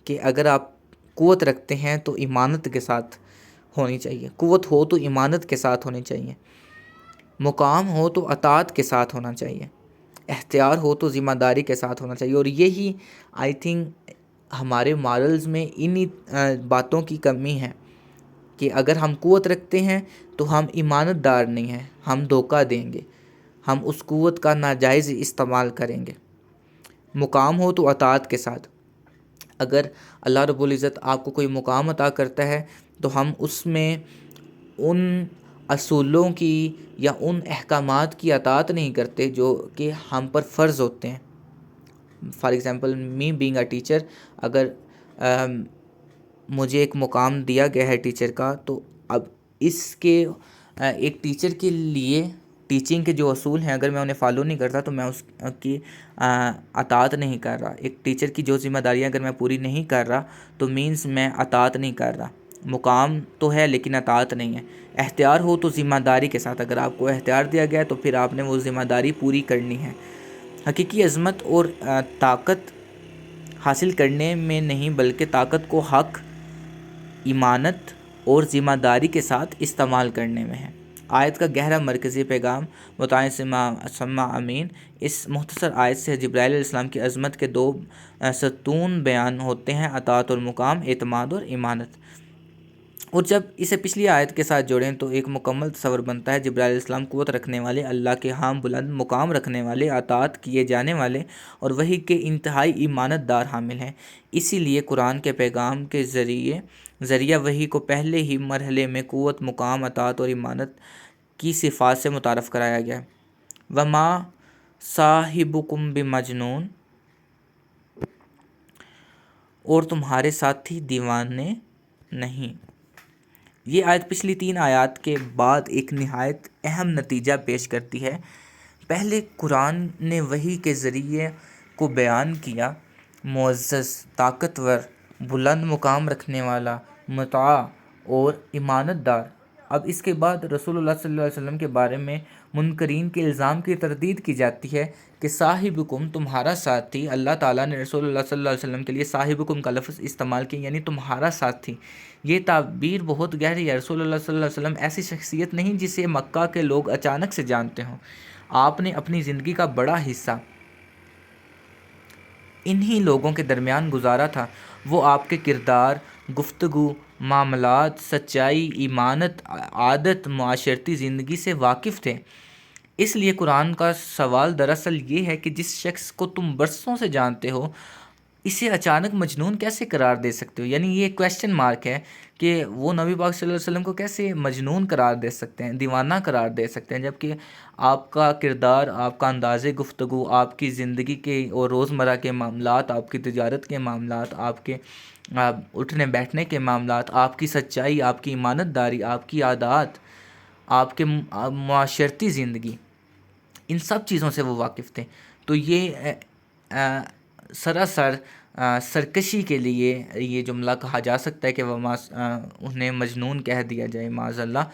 کہ اگر آپ قوت رکھتے ہیں تو ایمانت کے ساتھ ہونی چاہیے، قوت ہو تو ایمانت کے ساتھ ہونی چاہیے، مقام ہو تو اطاعت کے ساتھ ہونا چاہیے، اختیار ہو تو ذمہ داری کے ساتھ ہونا چاہیے. اور یہی آئی تھنک ہمارے مارلز میں انہی باتوں کی کمی ہے کہ اگر ہم قوت رکھتے ہیں تو ہم ایمانت دار نہیں ہیں، ہم دھوکہ دیں گے، ہم اس قوت کا ناجائز استعمال کریں گے. مقام ہو تو اطاعت کے ساتھ. اگر اللہ رب العزت آپ کو کوئی مقام عطا کرتا ہے تو ہم اس میں ان اصولوں کی یا ان احکامات کی اطاعت نہیں کرتے جو کہ ہم پر فرض ہوتے ہیں. For example me being a teacher, اگر مجھے ایک مقام دیا گیا ہے ٹیچر کا، تو اب اس کے ایک ٹیچر کے لیے ٹیچنگ کے جو اصول ہیں اگر میں انہیں فالو نہیں کرتا تو میں اس کی اطاعت نہیں کر رہا. ایک ٹیچر کی جو ذمہ داریاں اگر میں پوری نہیں کر رہا تو مینس میں اطاعت نہیں کر رہا. مقام تو ہے لیکن اطاعت نہیں ہے. اختیار ہو تو ذمہ داری کے ساتھ، اگر آپ کو اختیار دیا گیا ہے تو پھر آپ نے وہ ذمہ داری پوری کرنی ہے. حقیقی عظمت اور طاقت حاصل کرنے میں نہیں بلکہ طاقت کو حق، ایمانت اور ذمہ داری کے ساتھ استعمال کرنے میں ہے. آیت کا گہرا مرکزی پیغام مطاع سمع امین. اس مختصر آیت سے جبرائیل علیہ السلام کی عظمت کے دو ستون بیان ہوتے ہیں: اطاعت المقام، اعتماد اور ایمانت. اور جب اسے پچھلی آیت کے ساتھ جوڑیں تو ایک مکمل تصور بنتا ہے. جبرائیل علیہ السلام قوت رکھنے والے، اللہ کے ہاں بلند مقام رکھنے والے، اطاعت کیے جانے والے اور وحی کے انتہائی ایمانت دار حامل ہیں. اسی لیے قرآن کے پیغام کے ذریعہ وحی کو پہلے ہی مرحلے میں قوت، مقام، اطاعت اور ایمانت کی صفات سے متعارف کرایا گیا. وما صاحبکم بمجنون، اور تمہارے ساتھی دیوانے نہیں. یہ آیت پچھلی 3 آیات کے بعد ایک نہایت اہم نتیجہ پیش کرتی ہے. پہلے قرآن نے وحی کے ذریعے کو بیان کیا، معزز، طاقتور، بلند مقام رکھنے والا، مطاع اور ایمانت دار. اب اس کے بعد رسول اللہ صلی اللہ علیہ وسلم کے بارے میں منکرین کے الزام کی تردید کی جاتی ہے کہ صاحبکم، تمہارا ساتھی. اللہ تعالیٰ نے رسول اللہ صلی اللہ علیہ وسلم کے لیے صاحبکم کا لفظ استعمال کیا، یعنی تمہارا ساتھی. یہ تعبیر بہت گہری ہے. رسول اللہ صلی اللہ علیہ وسلم ایسی شخصیت نہیں جسے مکہ کے لوگ اچانک سے جانتے ہوں. آپ نے اپنی زندگی کا بڑا حصہ انہی لوگوں کے درمیان گزارا تھا. وہ آپ کے کردار، گفتگو، معاملات، سچائی، ایمانت، عادت، معاشرتی زندگی سے واقف تھے. اس لیے قرآن کا سوال دراصل یہ ہے کہ جس شخص کو تم برسوں سے جانتے ہو، اسے اچانک مجنون کیسے قرار دے سکتے ہو؟ یعنی یہ کویسچن مارک ہے کہ وہ نبی پاک صلی اللہ علیہ وسلم کو کیسے مجنون قرار دے سکتے ہیں، دیوانہ قرار دے سکتے ہیں، جبکہ آپ کا کردار، آپ کا انداز گفتگو، آپ کی زندگی کے اور روزمرہ کے معاملات، آپ کی تجارت کے معاملات، آپ کے اٹھنے بیٹھنے کے معاملات، آپ کی سچائی، آپ کی ایمانت داری، آپ کی عادات، آپ کے معاشرتی زندگی، ان سب چیزوں سے وہ واقف تھے. تو یہ سراسر سرکشی کے لیے یہ جملہ کہا جا سکتا ہے کہ انہیں مجنون کہہ دیا جائے، معاذ اللہ.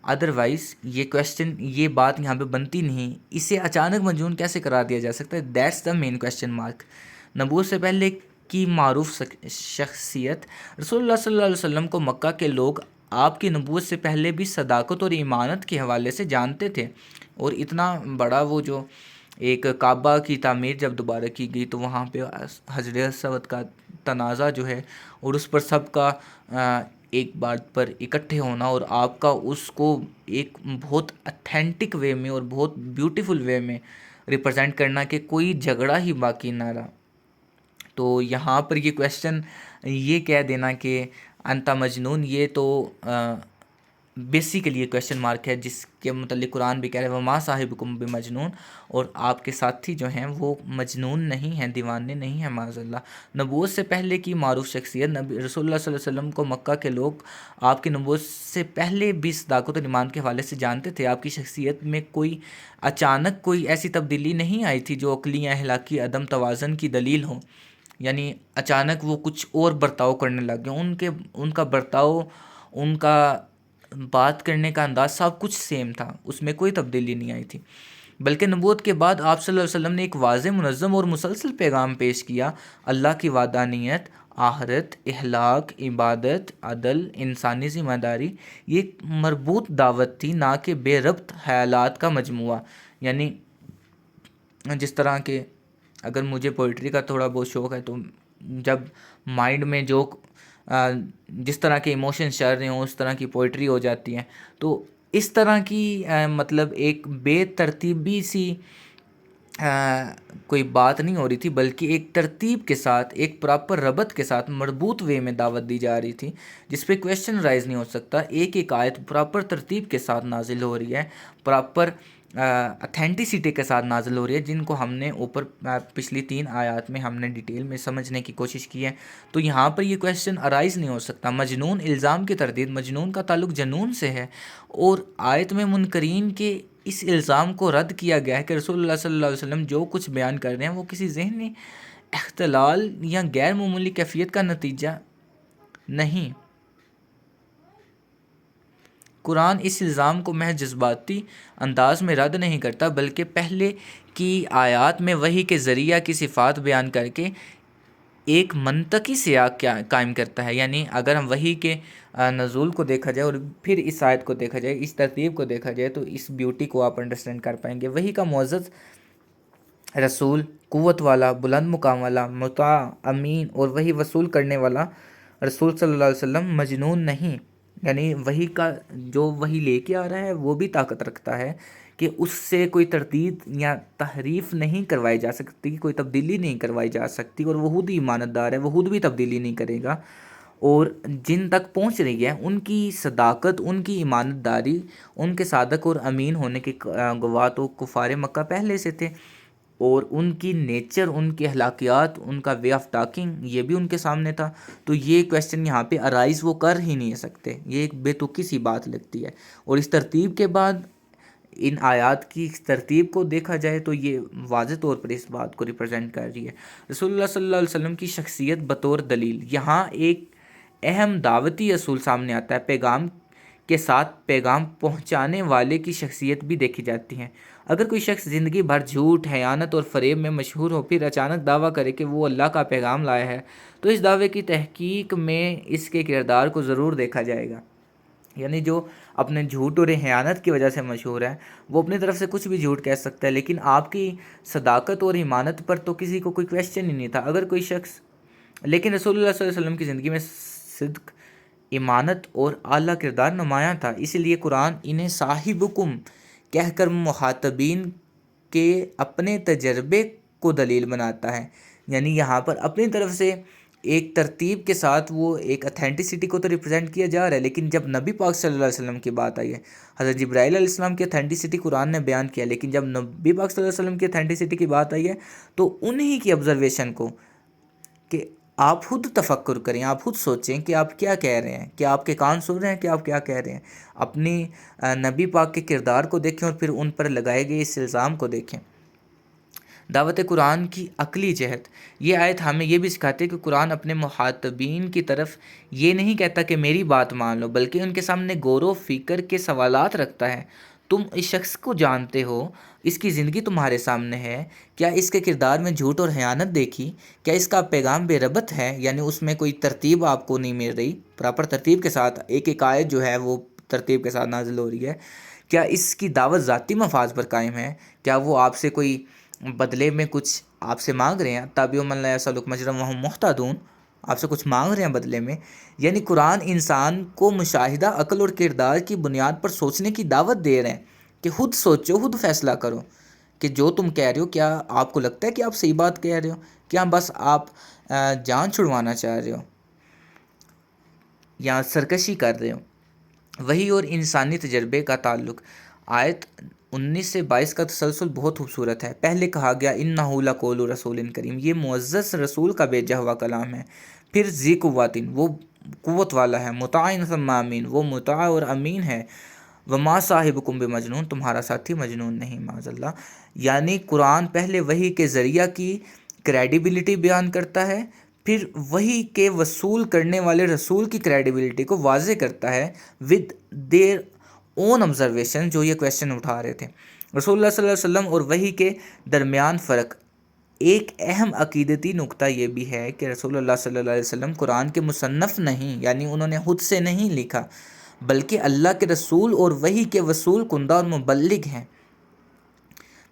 ادروائز یہ بات یہاں پہ بنتی نہیں. اسے اچانک مجنون کیسے قرار دیا جا سکتا ہے؟ That's the main question mark. نبوت سے پہلے کی معروف شخصیت رسول اللہ صلی اللہ علیہ وسلم کو مکہ کے لوگ آپ کی نبوت سے پہلے بھی صداقت اور ایمانت کے حوالے سے جانتے تھے. اور اتنا بڑا وہ جو ایک کعبہ کی تعمیر جب دوبارہ کی گئی تو وہاں پہ حجر اسود کا تنازع جو ہے اور اس پر سب کا ایک بات پر اکٹھے ہونا اور آپ کا اس کو ایک بہت اتھینٹک وے میں اور بہت بیوٹیفل وے میں ریپرزینٹ کرنا کہ کوئی جھگڑا ہی باقی نہ رہا. تو یہاں پر یہ کویسچن یہ کہہ دینا کہ انت مجنون، یہ تو بیسیکلی یہ کویسچن مارک ہے جس کے متعلق قرآن بھی کہہ رہے ہیں وما صاحبکم بمجنون، اور آپ کے ساتھی جو ہیں وہ مجنون نہیں ہیں، دیوانے نہیں ہیں، معاذ اللہ. نبوت سے پہلے کی معروف شخصیت رسول اللہ صلی اللہ علیہ وسلم کو مکہ کے لوگ آپ کی نبوت سے پہلے بھی صداقت اور ایمان کے حوالے سے جانتے تھے. آپ کی شخصیت میں کوئی اچانک کوئی ایسی تبدیلی نہیں آئی تھی جو عقلی یا اخلاقی عدم توازن کی دلیل ہو. یعنی اچانک وہ کچھ اور برتاؤ کرنے لگ گئے. ان کا برتاؤ، ان کا بات کرنے کا انداز سب کچھ سیم تھا، اس میں کوئی تبدیلی نہیں آئی تھی. بلکہ نبوت کے بعد آپ صلی اللہ علیہ وسلم نے ایک واضح، منظم اور مسلسل پیغام پیش کیا. اللہ کی وحدانیت، آخرت، اخلاق، عبادت، عدل، انسانی ذمہ داری، یہ ایک مربوط دعوت تھی، نہ کہ بے ربط خیالات کا مجموعہ. یعنی جس طرح کہ اگر مجھے پوئٹری کا تھوڑا بہت شوق ہے تو جب مائنڈ میں جو جس طرح کے ایموشنز چل رہے ہوں اس طرح کی پوئٹری ہو جاتی ہے. تو اس طرح کی مطلب ایک بے ترتیبی سی کوئی بات نہیں ہو رہی تھی، بلکہ ایک ترتیب کے ساتھ، ایک پراپر ربط کے ساتھ مربوط وے میں دعوت دی جا رہی تھی، جس پہ کویشچن رائز نہیں ہو سکتا۔ ایک ایک آیت پراپر ترتیب کے ساتھ نازل ہو رہی ہے، پراپر اتھینٹسٹی کے ساتھ نازل ہو رہی ہے، جن کو ہم نے اوپر پچھلی 3 آیات میں ہم نے ڈیٹیل میں سمجھنے کی کوشش کی ہے۔ تو یہاں پر یہ کویشچن ارائز نہیں ہو سکتا۔ مجنون، الزام کی تردید، مجنون کا تعلق جنون سے ہے، اور آیت میں منکرین کے اس الزام کو رد کیا گیا ہے کہ رسول اللہ صلی اللہ علیہ وسلم جو کچھ بیان کر رہے ہیں وہ کسی ذہنی اختلال یا غیر معمولی کیفیت کا نتیجہ نہیں۔ قرآن اس الزام کو محض جذباتی انداز میں رد نہیں کرتا، بلکہ پہلے کی آیات میں وحی کے ذریعہ کی صفات بیان کر کے ایک منطقی سیاق قائم کرتا ہے۔ یعنی اگر ہم وحی کے نزول کو دیکھا جائے اور پھر اس آیت کو دیکھا جائے، اس ترتیب کو دیکھا جائے، تو اس بیوٹی کو آپ انڈرسٹینڈ کر پائیں گے۔ وحی کا معزز رسول، قوت والا، بلند مقام والا، مطاع، امین، اور وحی وصول کرنے والا رسول صلی اللہ علیہ وسلم مجنون نہیں۔ یعنی وحی کا جو وحی لے کے آ رہا ہے وہ بھی طاقت رکھتا ہے کہ اس سے کوئی تردید یا تحریف نہیں کروائی جا سکتی، کوئی تبدیلی نہیں کروائی جا سکتی، اور وہ خود ہی ایمانت دار ہے، وہ خود بھی تبدیلی نہیں کرے گا۔ اور جن تک پہنچ رہی ہے ان کی صداقت، ان کی ایمانت داری، ان کے صادق اور امین ہونے کے گواہ تو کفار مکہ پہلے سے تھے، اور ان کی نیچر، ان کی اخلاقیات، ان کا وے آف ٹاکنگ، یہ بھی ان کے سامنے تھا۔ تو یہ کویشچن یہاں پہ ارائز وہ کر ہی نہیں سکتے، یہ ایک بے تکی سی بات لگتی ہے۔ اور اس ترتیب کے بعد ان آیات کی ترتیب کو دیکھا جائے تو یہ واضح طور پر اس بات کو ریپرزینٹ کر رہی ہے۔ رسول اللہ صلی اللہ علیہ وسلم کی شخصیت بطور دلیل، یہاں ایک اہم دعوتی اصول سامنے آتا ہے۔ پیغام کے ساتھ پیغام پہنچانے والے کی شخصیت بھی دیکھی جاتی ہے۔ اگر کوئی شخص زندگی بھر جھوٹ، خیانت اور فریب میں مشہور ہو، پھر اچانک دعویٰ کرے کہ وہ اللہ کا پیغام لایا ہے، تو اس دعوے کی تحقیق میں اس کے کردار کو ضرور دیکھا جائے گا۔ یعنی جو اپنے جھوٹ اور خیانت کی وجہ سے مشہور ہے، وہ اپنی طرف سے کچھ بھی جھوٹ کہہ سکتا ہے، لیکن آپ کی صداقت اور ایمانت پر تو کسی کو کوئی کویشچن ہی نہیں تھا۔ اگر کوئی شخص، لیکن رسول اللہ صلی اللہ علیہ وسلم کی زندگی میں صدق، ایمانت اور اعلیٰ کردار نمایاں تھا، اس لیے قرآن انہیں صاحبکم کہہ کر مخاطبین کے اپنے تجربے کو دلیل بناتا ہے۔ یعنی یہاں پر اپنی طرف سے ایک ترتیب کے ساتھ وہ ایک اتھینٹسٹی کو تو ریپرزینٹ کیا جا رہا ہے، لیکن جب نبی پاک صلی اللہ علیہ وسلم کی بات آئی ہے، حضرت جبرائیل علیہ السلام کی اتھینٹسٹی قرآن نے بیان کیا، لیکن جب نبی پاک صلی اللہ علیہ وسلم کی اتھینٹسٹی کی بات آئی ہے تو انہی کی آبزرویشن کو، کہ آپ خود تفکر کریں، آپ خود سوچیں کہ آپ کیا کہہ رہے ہیں، کہ آپ کے کان سن رہے ہیں کہ آپ کیا کہہ رہے ہیں۔ اپنی نبی پاک کے کردار کو دیکھیں اور پھر ان پر لگائے گئے اس الزام کو دیکھیں۔ دعوت قرآن کی عقلی جہت، یہ آیت ہمیں یہ بھی سکھاتی ہے کہ قرآن اپنے مخاطبین کی طرف یہ نہیں کہتا کہ میری بات مان لو، بلکہ ان کے سامنے غور و فکر کے سوالات رکھتا ہے۔ تم اس شخص کو جانتے ہو، اس کی زندگی تمہارے سامنے ہے، کیا اس کے کردار میں جھوٹ اور خیانت دیکھی؟ کیا اس کا پیغام بے ربط ہے؟ یعنی اس میں کوئی ترتیب آپ کو نہیں مل رہی، پراپر ترتیب کے ساتھ ایک ایک آیت جو ہے وہ ترتیب کے ساتھ نازل ہو رہی ہے۔ کیا اس کی دعوت ذاتی مفاد پر قائم ہے؟ کیا وہ آپ سے کوئی بدلے میں کچھ آپ سے مانگ رہے ہیں؟ تابع من لا یسألک مجرا وہم محتدون، آپ سے کچھ مانگ رہے ہیں بدلے میں؟ یعنی قرآن انسان کو مشاہدہ، عقل اور کردار کی بنیاد پر سوچنے کی دعوت دے رہے ہیں کہ خود سوچو، خود فیصلہ کرو کہ جو تم کہہ رہے ہو کیا آپ کو لگتا ہے کہ آپ صحیح بات کہہ رہے ہو، کیا بس آپ جان چھڑوانا چاہ رہے ہو یا سرکشی کر رہے ہو۔ وحی اور انسانی تجربے کا تعلق، آیت 19 سے 22 کا تسلسل بہت خوبصورت ہے۔ پہلے کہا گیا انہ لقول رسول کریم، یہ معزز رسول کا بھیجا ہوا کلام ہے۔ پھر ذی قوت، وہ قوت والا ہے، مطاع ثم امین، وہ مطاع اور امین ہے، وما صاحبکم بمجنون، تمہارا ساتھی مجنون نہیں، معاذ اللہ۔ یعنی قرآن پہلے وحی کے ذریعہ کی کریڈیبلٹی بیان کرتا ہے، پھر وحی کے وصول کرنے والے رسول کی کریڈیبلٹی کو واضح کرتا ہے ود دیر اون آبزرویشن، جو یہ کویشچن اٹھا رہے تھے۔ رسول اللہ صلی اللہ علیہ وسلم اور وحی کے درمیان فرق، ایک اہم عقیدتی نقطہ یہ بھی ہے کہ رسول اللہ صلی اللہ علیہ وسلم قرآن کے مصنف نہیں، یعنی انہوں نے خود سے نہیں لکھا، بلکہ اللہ کے رسول اور وحی کے وصول کنندہ اور مبلغ ہیں۔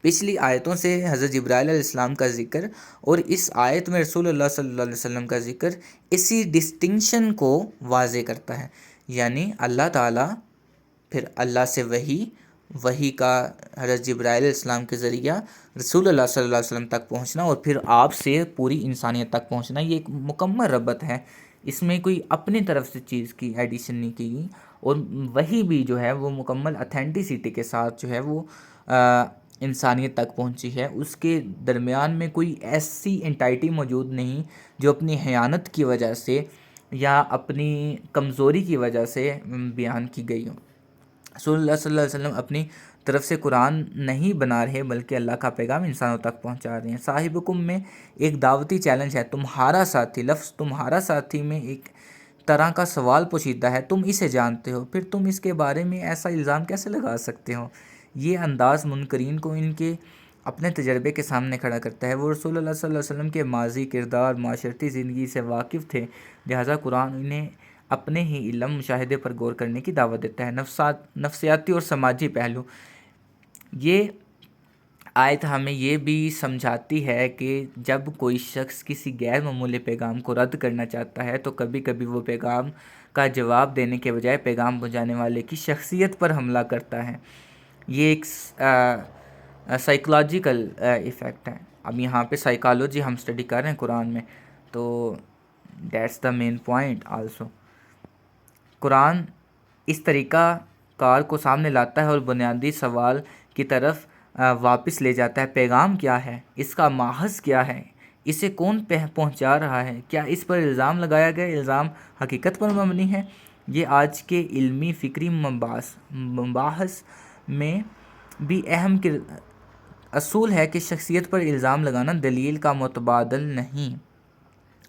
پچھلی آیتوں سے حضرت جبرائیل علیہ السلام کا ذکر اور اس آیت میں رسول اللہ صلی اللہ علیہ وسلم کا ذکر اسی ڈسٹنکشن کو واضح کرتا ہے۔ یعنی اللہ تعالیٰ پھر اللہ سے وحی، وحی کا حضرت جبرائیل علیہ السلام کے ذریعہ رسول اللہ صلی اللہ علیہ وسلم تک پہنچنا اور پھر آپ سے پوری انسانیت تک پہنچنا، یہ ایک مکمل ربط ہے، اس میں کوئی اپنی طرف سے چیز کی ایڈیشن نہیں کی گئی، اور وہی بھی جو ہے وہ مکمل اتھینٹیسٹی کے ساتھ جو ہے وہ انسانیت تک پہنچی ہے۔ اس کے درمیان میں کوئی ایسی انٹائٹی موجود نہیں جو اپنی حیانت کی وجہ سے یا اپنی کمزوری کی وجہ سے بیان کی گئی ہو۔ رسول اللہ صلی اللہ علیہ وسلم اپنی طرف سے قرآن نہیں بنا رہے بلکہ اللہ کا پیغام انسانوں تک پہنچا رہے ہیں۔ صاحبکم میں ایک دعوتی چیلنج ہے، تمہارا ساتھی، لفظ تمہارا ساتھی میں ایک طرح کا سوال پوشیدہ ہے، تم اسے جانتے ہو، پھر تم اس کے بارے میں ایسا الزام کیسے لگا سکتے ہو؟ یہ انداز منکرین کو ان کے اپنے تجربے کے سامنے کھڑا کرتا ہے۔ وہ رسول اللہ صلی اللہ علیہ وسلم کے ماضی، کردار، معاشرتی زندگی سے واقف تھے، لہٰذا قرآن انہیں اپنے ہی علم، مشاہدے پر غور کرنے کی دعوت دیتا ہے۔ نفسیاتی اور سماجی پہلو، یہ آیت ہمیں یہ بھی سمجھاتی ہے کہ جب کوئی شخص کسی غیر معمولی پیغام کو رد کرنا چاہتا ہے تو کبھی کبھی وہ پیغام کا جواب دینے کے بجائے پیغام پہنچانے والے کی شخصیت پر حملہ کرتا ہے۔ یہ ایک سائیکولوجیکل ایفیکٹ ہے۔ اب یہاں پہ سائیکالوجی ہم اسٹڈی کر رہے ہیں قرآن میں، تو that's the main point also. قرآن اس طریقہ کار کو سامنے لاتا ہے اور بنیادی سوال کی طرف واپس لے جاتا ہے، پیغام کیا ہے، اس کا ماخذ کیا ہے، اسے کون پہنچا رہا ہے، کیا اس پر الزام لگایا گیا الزام حقیقت پر مبنی ہے؟ یہ آج کے علمی فکری مباحث میں بھی اہم اصول ہے کہ شخصیت پر الزام لگانا دلیل کا متبادل نہیں۔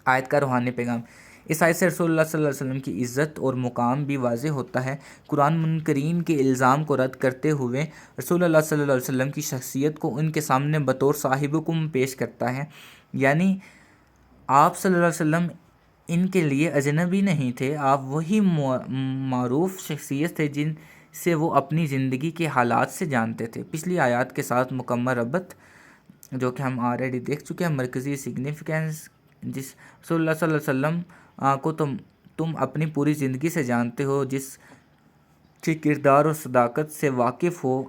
آیت کا روحانی پیغام، اس آیت سے رسول اللہ صلی اللہ علیہ وسلم کی عزت اور مقام بھی واضح ہوتا ہے۔ قرآن منکرین کے الزام کو رد کرتے ہوئے رسول اللہ صلی اللہ علیہ وسلم کی شخصیت کو ان کے سامنے بطور صاحبکم پیش کرتا ہے، یعنی آپ صلی اللہ علیہ وسلم ان کے لیے اجنبی نہیں تھے، آپ وہی معروف شخصیت تھے جن سے وہ اپنی زندگی کے حالات سے جانتے تھے۔ پچھلی آیات کے ساتھ مکمل ربط جو کہ ہم آلریڈی دیکھ چکے ہیں۔ مرکزی سگنیفیکینس، جس رسول اللہ صلی اللہ علیہ وسلم کو تم اپنی پوری زندگی سے جانتے ہو، جس کے کردار اور صداقت سے واقف ہو،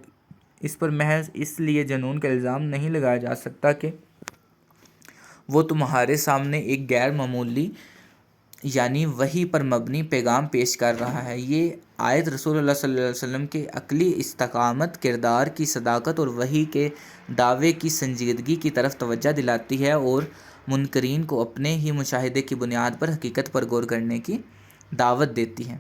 اس پر محض اس لیے جنون کا الزام نہیں لگایا جا سکتا کہ وہ تمہارے سامنے ایک غیر معمولی یعنی وحی پر مبنی پیغام پیش کر رہا ہے۔ یہ آیت رسول اللہ صلی اللہ علیہ وسلم کے عقلی استقامت، کردار کی صداقت اور وحی کے دعوے کی سنجیدگی کی طرف توجہ دلاتی ہے اور منکرین کو اپنے ہی مشاہدے کی بنیاد پر حقیقت پر غور کرنے کی دعوت دیتی ہے۔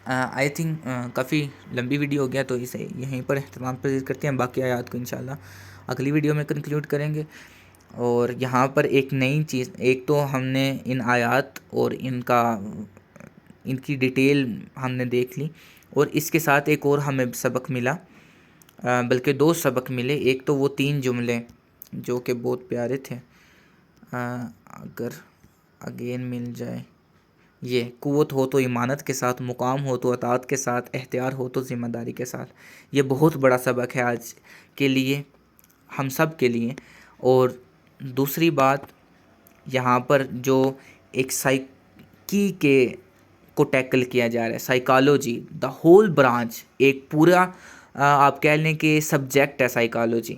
آئی تھنک کافی لمبی ویڈیو ہو گیا، تو اسے یہیں پر اہتمام پذیر کرتے ہیں، باقی آیات کو انشاءاللہ اگلی ویڈیو میں کنکلیوڈ کریں گے۔ اور یہاں پر ایک نئی چیز، ایک تو ہم نے ان آیات اور ان کی ڈیٹیل ہم نے دیکھ لی، اور اس کے ساتھ ایک اور ہمیں سبق ملا، بلکہ دو سبق ملے۔ ایک تو وہ 3 جملے جو کہ بہت پیارے تھے، اگر اگین مل جائے، یہ قوت ہو تو ایمانت کے ساتھ، مقام ہو تو اطاعت کے ساتھ، اختیار ہو تو ذمہ داری کے ساتھ۔ یہ بہت بڑا سبق ہے آج کے لیے، ہم سب کے لیے۔ اور دوسری بات، یہاں پر جو ایک سائیکی کو ٹیکل کیا جا رہا ہے، سائیکالوجی، دا ہول برانچ، ایک پورا آپ کہہ لیں کہ سبجیکٹ ہے سائیکالوجی،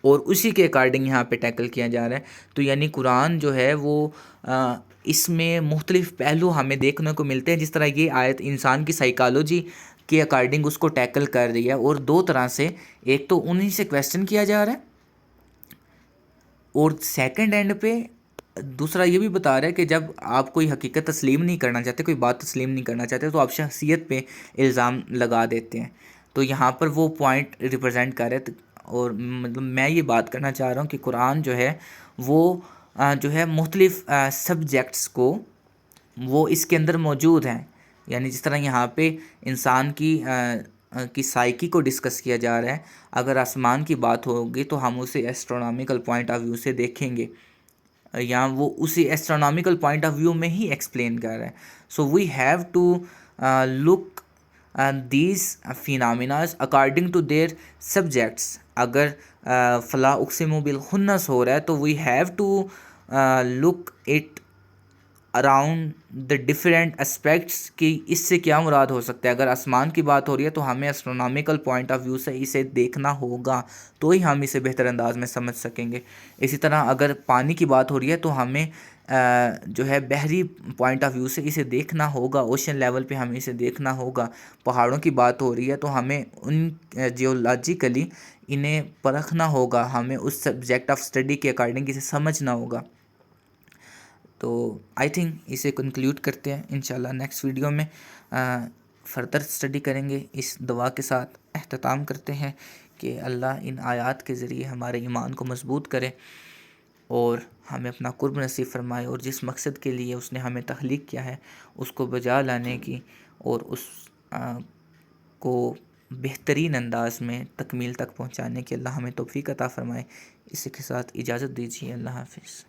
اور اسی کے اکارڈنگ یہاں پہ ٹیکل کیا جا رہا ہے۔ تو یعنی قرآن جو ہے وہ اس میں مختلف پہلو ہمیں دیکھنے کو ملتے ہیں، جس طرح یہ آیت انسان کی سائیکالوجی کے اکارڈنگ اس کو ٹیکل کر رہی ہے، اور 2 طرح سے، ایک تو انہی سے کویسچن کیا جا رہا ہے، اور سیکنڈ اینڈ پہ دوسرا یہ بھی بتا رہا ہے کہ جب آپ کوئی حقیقت تسلیم نہیں کرنا چاہتے، کوئی بات تسلیم نہیں کرنا چاہتے، تو آپ شخصیت پہ الزام لگا دیتے ہیں۔ تو یہاں پر وہ پوائنٹ ریپرزینٹ کر رہے تھے، اور مطلب میں یہ بات کرنا چاہ رہا ہوں کہ قرآن جو ہے وہ جو ہے مختلف سبجیکٹس کو وہ اس کے اندر موجود ہیں، یعنی جس طرح یہاں پہ انسان کی سائیکی کو ڈسکس کیا جا رہا ہے، اگر آسمان کی بات ہوگی تو ہم اسے ایسٹرونامیکل پوائنٹ آف ویو سے دیکھیں گے، یا وہ اسی ایسٹرونامیکل پوائنٹ آف ویو میں ہی ایکسپلین کر رہا ہے۔ So we have to look these phenomenas according to their subjects. اگر فلا اقسم بالخنس ہو رہا ہے تو we have to look it around the different aspects کی اس سے کیا مراد ہو سکتا ہے. اگر آسمان کی بات ہو رہی ہے تو ہمیں اسٹرونامیکل پوائنٹ آف ویو سے اسے دیکھنا ہوگا تو ہی ہم اسے بہتر انداز میں سمجھ سکیں گے. اسی طرح اگر پانی کی بات ہو رہی ہے تو ہمیں جو ہے بحری پوائنٹ آف ویو سے اسے دیکھنا ہوگا، اوشین لیول پہ ہمیں اسے دیکھنا ہوگا. پہاڑوں کی بات ہو رہی ہے تو ہمیں ان جیولوجیکلی انہیں پرکھنا ہوگا، ہمیں اس سبجیکٹ آف اسٹڈی کے اکارڈنگ اسے سمجھنا ہوگا. تو آئی تھنک اسے کنکلیوڈ کرتے ہیں. انشاءاللہ نیکسٹ ویڈیو میں فردر اسٹڈی کریں گے. اس دعا کے ساتھ اختتام کرتے ہیں کہ اللہ ان آیات کے ذریعے ہمارے ایمان کو مضبوط کرے اور ہمیں اپنا قرب نصیب فرمائے، اور جس مقصد کے لیے اس نے ہمیں تخلیق کیا ہے اس کو بجا لانے کی اور اس کو بہترین انداز میں تکمیل تک پہنچانے کی اللہ ہمیں توفیق عطا فرمائے. اسی کے ساتھ اجازت دیجیے. اللہ حافظ.